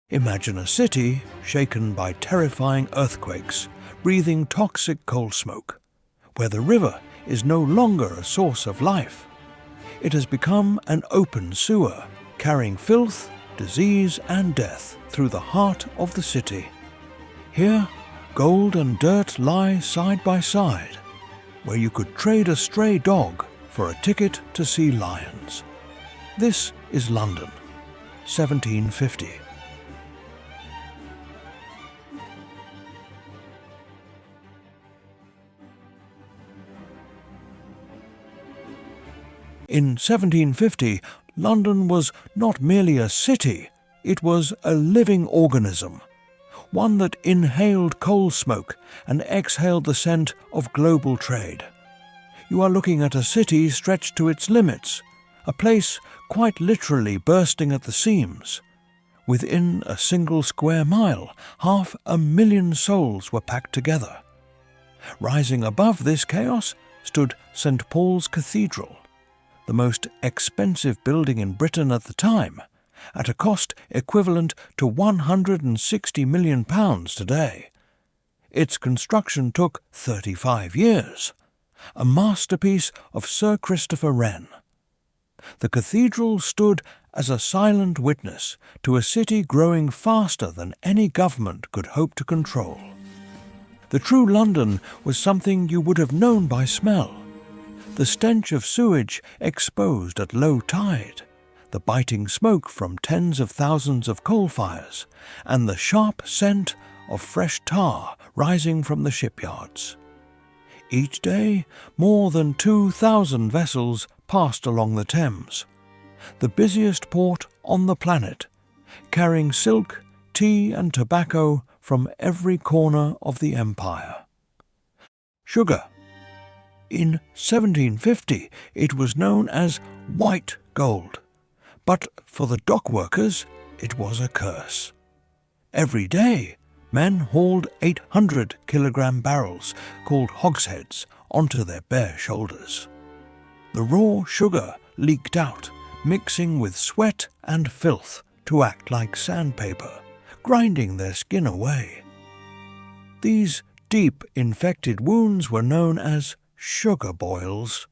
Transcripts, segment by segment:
Imagine a city shaken by terrifying earthquakes, breathing toxic coal smoke, where the river is no longer a source of life. It has become an open sewer, carrying filth, disease and death through the heart of the city. Here, gold and dirt lie side by side, where you could trade a stray dog for a ticket to see lions. This is London, 1750. In 1750, London was not merely a city, it was a living organism, one that inhaled coal smoke and exhaled the scent of global trade. You are looking at a city stretched to its limits, a place quite literally bursting at the seams. Within a single square mile, 500,000 souls were packed together. Rising above this chaos stood St. Paul's Cathedral, the most expensive building in Britain at the time, at a cost equivalent to £160 million today. Its construction took 35 years, a masterpiece of Sir Christopher Wren. The cathedral stood as a silent witness to a city growing faster than any government could hope to control. The true London was something you would have known by smell. The stench of sewage exposed at low tide, the biting smoke from tens of thousands of coal fires, and the sharp scent of fresh tar rising from the shipyards. Each day, more than 2,000 vessels passed along the Thames, the busiest port on the planet, carrying silk, tea and tobacco from every corner of the empire. Sugar. In 1750, it was known as white gold, but for the dock workers, it was a curse. Every day, men hauled 800-kilogram barrels, called hogsheads, onto their bare shoulders. The raw sugar leaked out, mixing with sweat and filth to act like sandpaper, grinding their skin away. These deep infected wounds were known as sugar boils.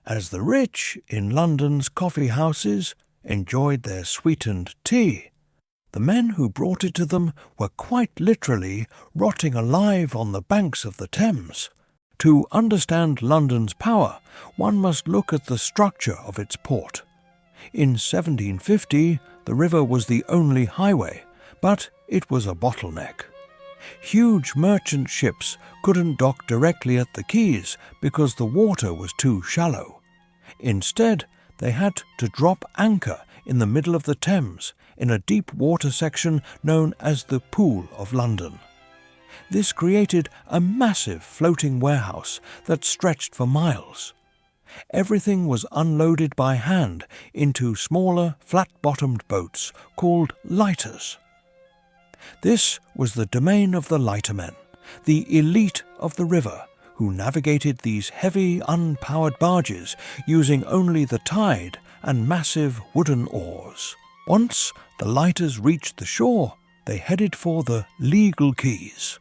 As the rich in London's coffee houses enjoyed their sweetened tea, the men who brought it to them were quite literally rotting alive on the banks of the Thames. To understand London's power, one must look at the structure of its port. In 1750, the river was the only highway, but it was a bottleneck. Huge merchant ships couldn't dock directly at the quays because the water was too shallow. Instead, they had to drop anchor in the middle of the Thames in a deep water section known as the Pool of London. This created a massive floating warehouse that stretched for miles. Everything was unloaded by hand into smaller, flat-bottomed boats called lighters. This was the domain of the lightermen, the elite of the river, who navigated these heavy, unpowered barges using only the tide and massive wooden oars. Once the lighters reached the shore, they headed for the legal quays,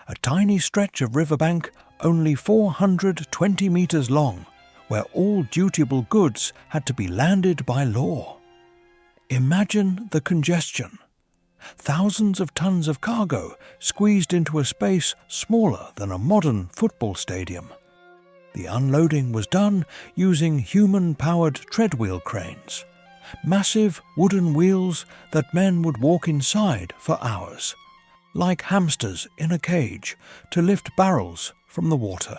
a tiny stretch of riverbank only 420 meters long, where all dutiable goods had to be landed by law. Imagine the congestion. Thousands of tons of cargo squeezed into a space smaller than a modern football stadium. The unloading was done using human-powered treadwheel cranes, massive wooden wheels that men would walk inside for hours, like hamsters in a cage, to lift barrels from the water.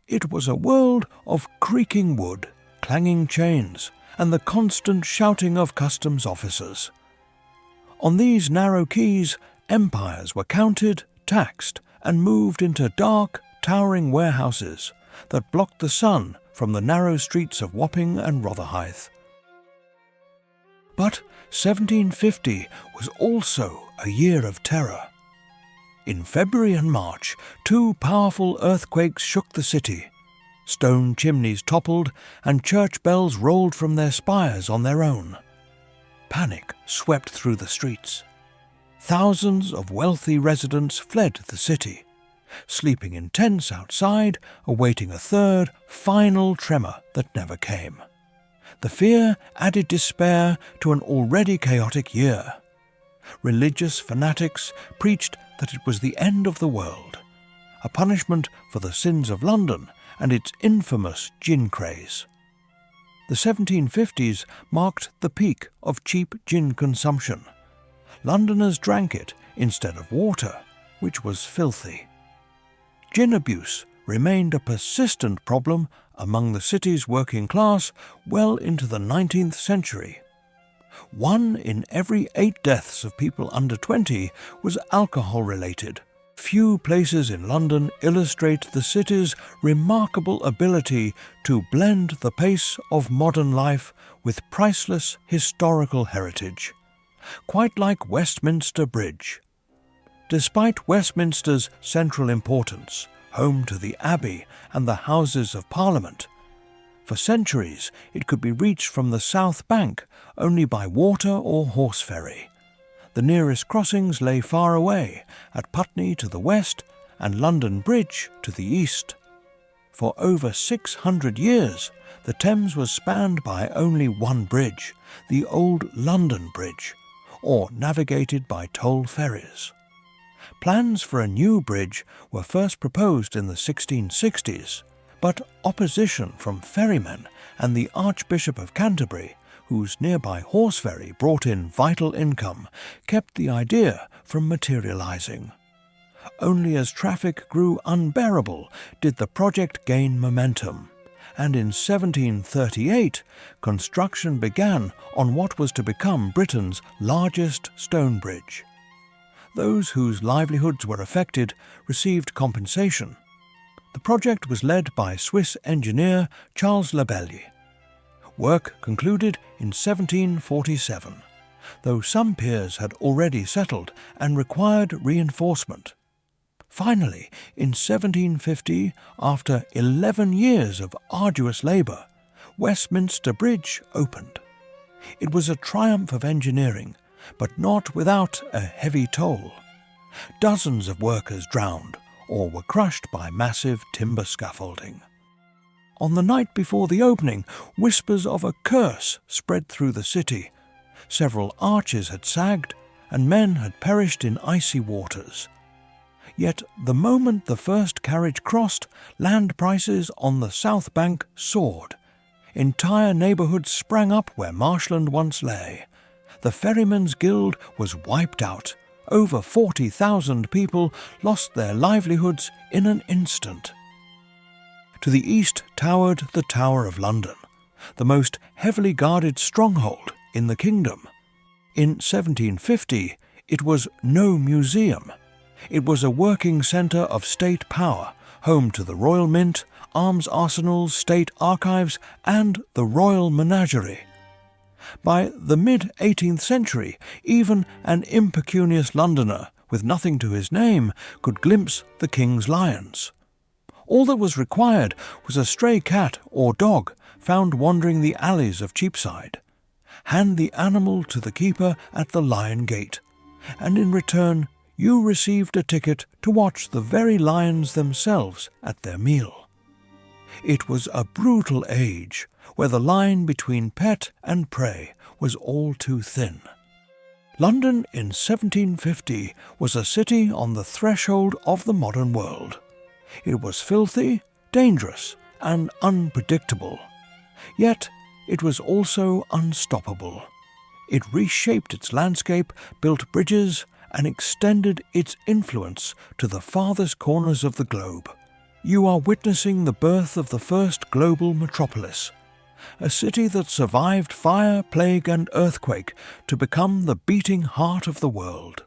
It was a world of creaking wood, clanging chains, and the constant shouting of customs officers. On these narrow quays, empires were counted, taxed, and moved into dark, towering warehouses that blocked the sun from the narrow streets of Wapping and Rotherhithe. But 1750 was also a year of terror. In February and March, two powerful earthquakes shook the city. Stone chimneys toppled and church bells rolled from their spires on their own. Panic swept through the streets. Thousands of wealthy residents fled the city, sleeping in tents outside, awaiting a third, final tremor that never came. The fear added despair to an already chaotic year. Religious fanatics preached that it was the end of the world, a punishment for the sins of London and its infamous gin craze. The 1750s marked the peak of cheap gin consumption. Londoners drank it instead of water, which was filthy. Gin abuse remained a persistent problem among the city's working class well into the 19th century. 1 in every 8 deaths of people under 20 was alcohol-related. Few places in London illustrate the city's remarkable ability to blend the pace of modern life with priceless historical heritage, quite like Westminster Bridge. Despite Westminster's central importance, home to the Abbey and the Houses of Parliament, for centuries it could be reached from the South Bank only by water or horse ferry. The nearest crossings lay far away, at Putney to the west and London Bridge to the east. For over 600 years, the Thames was spanned by only one bridge, the Old London Bridge, or navigated by toll ferries. Plans for a new bridge were first proposed in the 1660s, but opposition from ferrymen and the Archbishop of Canterbury, whose nearby horse ferry brought in vital income, kept the idea from materializing. Only as traffic grew unbearable did the project gain momentum, and in 1738 construction began on what was to become Britain's largest stone bridge. Those whose livelihoods were affected received compensation. The project was led by Swiss engineer Charles Labelle. Work concluded in 1747, though some piers had already settled and required reinforcement. Finally, in 1750, after 11 years of arduous labour, Westminster Bridge opened. It was a triumph of engineering, but not without a heavy toll. Dozens of workers drowned or were crushed by massive timber scaffolding. On the night before the opening, whispers of a curse spread through the city. Several arches had sagged, and men had perished in icy waters. Yet the moment the first carriage crossed, land prices on the South Bank soared. Entire neighbourhoods sprang up where marshland once lay. The Ferrymen's Guild was wiped out. Over 40,000 people lost their livelihoods in an instant. To the east towered the Tower of London, the most heavily guarded stronghold in the kingdom. In 1750, it was no museum. It was a working centre of state power, home to the Royal Mint, arms arsenals, state archives, and the Royal Menagerie. By the mid-18th century, even an impecunious Londoner with nothing to his name could glimpse the king's lions. All that was required was a stray cat or dog found wandering the alleys of Cheapside. Hand the animal to the keeper at the Lion Gate, and in return you received a ticket to watch the very lions themselves at their meal. It was a brutal age where the line between pet and prey was all too thin. London in 1750 was a city on the threshold of the modern world. It was filthy, dangerous, and unpredictable. Yet it was also unstoppable. It reshaped its landscape, built bridges, and extended its influence to the farthest corners of the globe. You are witnessing the birth of the first global metropolis, a city that survived fire, plague, and earthquake to become the beating heart of the world.